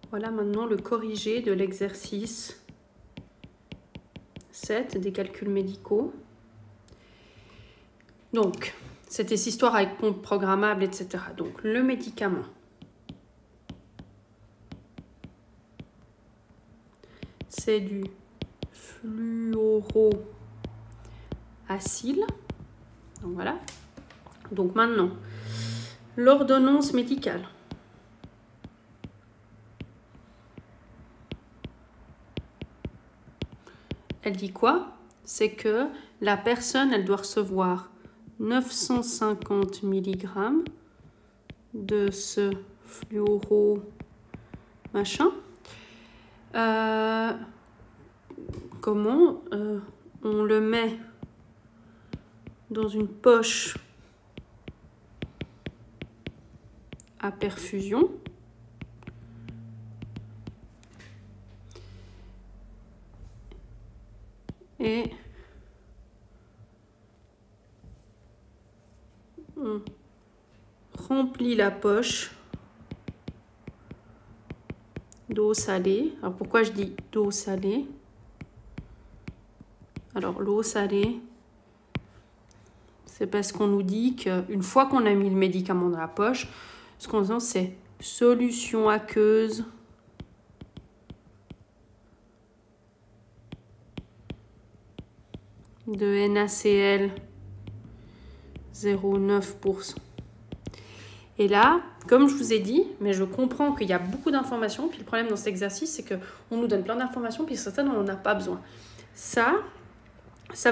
Voilà maintenant le corrigé de l'exercice 7 des calculs médicaux. Donc, c'était cette histoire avec compte programmable, etc. Donc, le médicament. C'est du fluoroacyle. Donc, voilà. Donc, maintenant, l'ordonnance médicale. Elle dit quoi? C'est que la personne, elle doit recevoir 950 mg de ce fluoro machin. Comment on le met dans une poche à perfusion. Et on remplit la poche d'eau salée. Alors pourquoi je dis d'eau salée? Alors l'eau salée, c'est parce qu'on nous dit qu'une fois qu'on a mis le médicament dans la poche, ce qu'on dit c'est solution aqueuse de NaCl 0,9%. Et là, comme je vous ai dit, mais je comprends qu'il y a beaucoup d'informations, puis le problème dans cet exercice, c'est qu'on nous donne plein d'informations, puis certaines, on n'en a pas besoin. Ça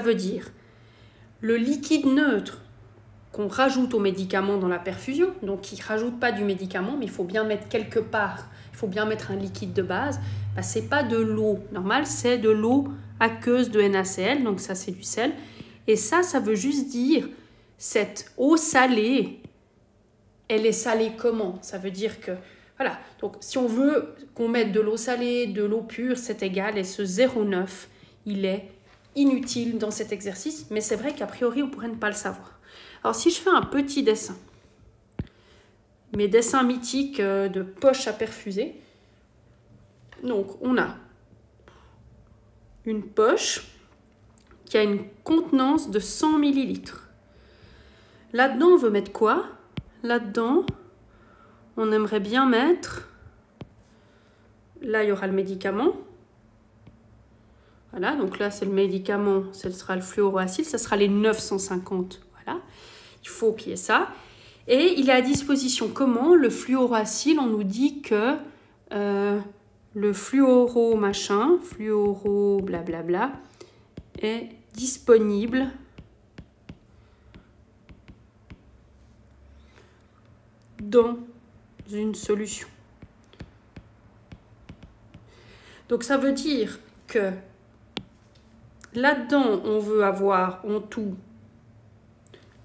veut dire le liquide neutre qu'on rajoute au médicament dans la perfusion, donc qui ne rajoute pas du médicament, mais il faut bien mettre quelque part, il faut bien mettre un liquide de base, bah, ce n'est pas de l'eau normale, c'est de l'eau aqueuse de NaCl, donc ça c'est du sel. Et ça veut juste dire, cette eau salée, elle est salée comment? Ça veut dire que, voilà, donc si on veut qu'on mette de l'eau salée, de l'eau pure, c'est égal, et ce 0,9, il est inutile dans cet exercice, mais c'est vrai qu'a priori, on pourrait ne pas le savoir. Alors, si je fais un petit dessin, mes dessins mythiques de poche à perfuser, donc on a une poche qui a une contenance de 100 ml. Là-dedans, on veut mettre quoi? Là-dedans, on aimerait bien mettre, là il y aura le médicament, voilà, donc là c'est le médicament, ce sera le fluoroacyle, ça sera les 950, voilà, il faut qu'il y ait ça, et il est à disposition comment? Le fluoroacyle, on nous dit que le fluoro machin, fluoro blablabla, est disponible dans une solution. Donc ça veut dire que là-dedans, on veut avoir en tout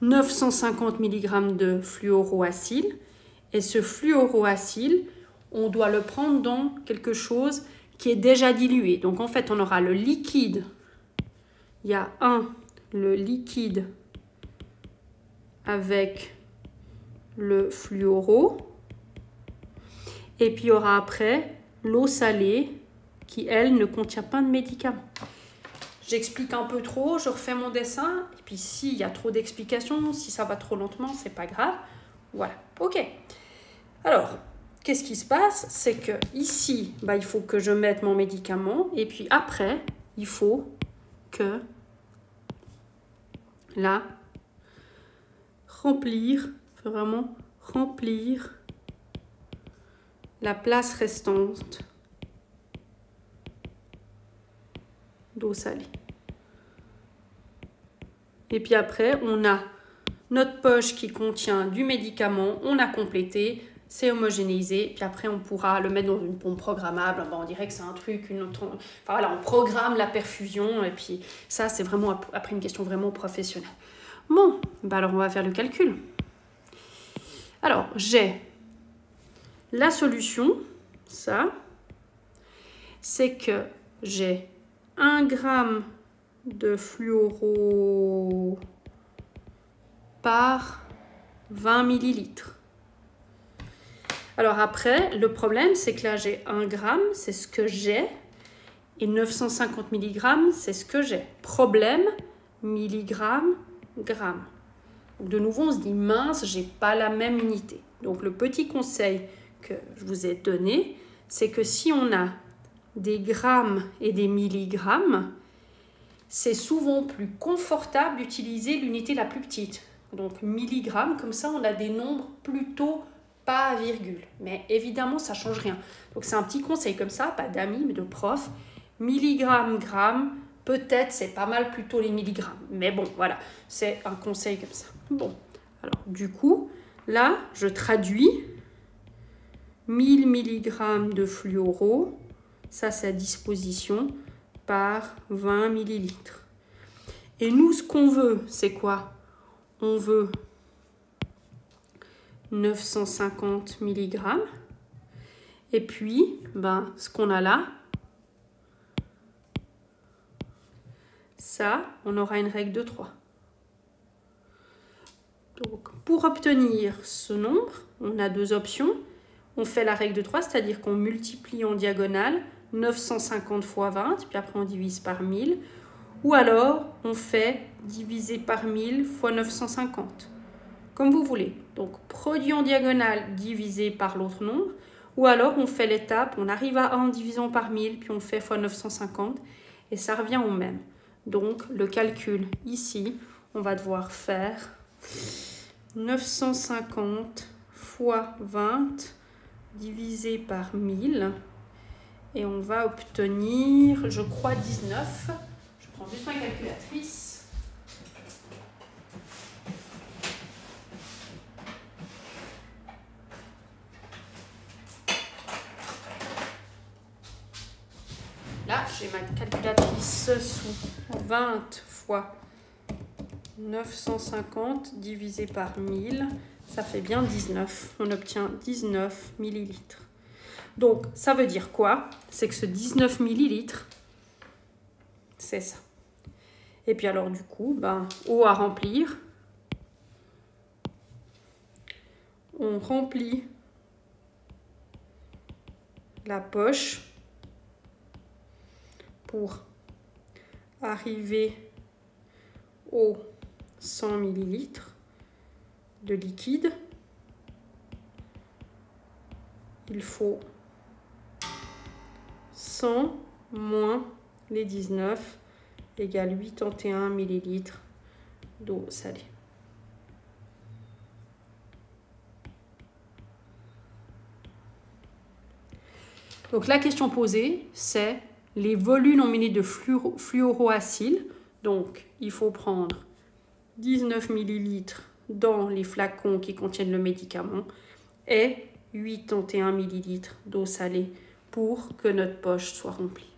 950 mg de fluoroacyle. Et ce fluoroacyle, on doit le prendre dans quelque chose qui est déjà dilué. Donc en fait, on aura le liquide. Il y a le liquide avec le fluoro. Et puis il y aura après l'eau salée qui, elle, ne contient pas de médicaments. J'explique un peu trop, je refais mon dessin, et puis s'il y a trop d'explications, si ça va trop lentement, c'est pas grave. Voilà, ok. Alors, qu'est-ce qui se passe? C'est que ici, bah, il faut que je mette mon médicament, et puis après, il faut que, là, remplir, vraiment remplir la place restante d'eau salée. Et puis après, on a notre poche qui contient du médicament, on a complété, c'est homogénéisé, puis après on pourra le mettre dans une pompe programmable. Ben, on dirait que c'est un truc, enfin voilà, on programme la perfusion, et puis ça c'est vraiment après une question vraiment professionnelle. Bon, ben alors on va faire le calcul. Alors j'ai la solution, ça, c'est que j'ai 1 g de fluoro par 20 ml. Alors après, le problème, c'est que là, j'ai 1 gramme, c'est ce que j'ai, et 950 mg, c'est ce que j'ai. Problème, milligramme, gramme. Donc de nouveau, on se dit, mince, j'ai pas la même unité. Donc le petit conseil que je vous ai donné, c'est que si on a des grammes et des milligrammes, c'est souvent plus confortable d'utiliser l'unité la plus petite. Donc milligrammes, comme ça, on a des nombres plutôt pas à virgule. Mais évidemment, ça ne change rien. Donc c'est un petit conseil comme ça, pas d'amis, mais de prof. Milligrammes, grammes, peut-être c'est pas mal plutôt les milligrammes. Mais bon, voilà, c'est un conseil comme ça. Bon, alors du coup, là, je traduis 1000 mg de fluoro, ça c'est à disposition, par 20 ml. Et nous, ce qu'on veut, c'est quoi? On veut 950 mg. Et puis, ce qu'on a là, ça, on aura une règle de 3. Donc, pour obtenir ce nombre, on a 2 options. On fait la règle de 3, c'est-à-dire qu'on multiplie en diagonale 950 fois 20, puis après on divise par 1000. Ou alors, on fait diviser par 1000 fois 950. Comme vous voulez. Donc, produit en diagonale divisé par l'autre nombre. Ou alors, on fait l'étape, on arrive à 1 en divisant par 1000, puis on fait fois 950. Et ça revient au même. Donc, le calcul ici, on va devoir faire 950 fois 20 divisé par 1000. Et on va obtenir, je crois, 19. Je prends juste ma calculatrice. Là, j'ai ma calculatrice sous 20 fois 950 divisé par 1000. Ça fait bien 19. On obtient 19 millilitres. Donc, ça veut dire quoi? C'est que ce 19 millilitres, c'est ça. Et puis alors, du coup, eau à remplir. On remplit la poche pour arriver aux 100 millilitres de liquide. Il faut 100 moins les 19 égale 81 millilitres d'eau salée. Donc la question posée, c'est les volumes en minutes de fluoroacyle. Donc il faut prendre 19 millilitres dans les flacons qui contiennent le médicament et 81 millilitres d'eau salée pour que notre poche soit remplie.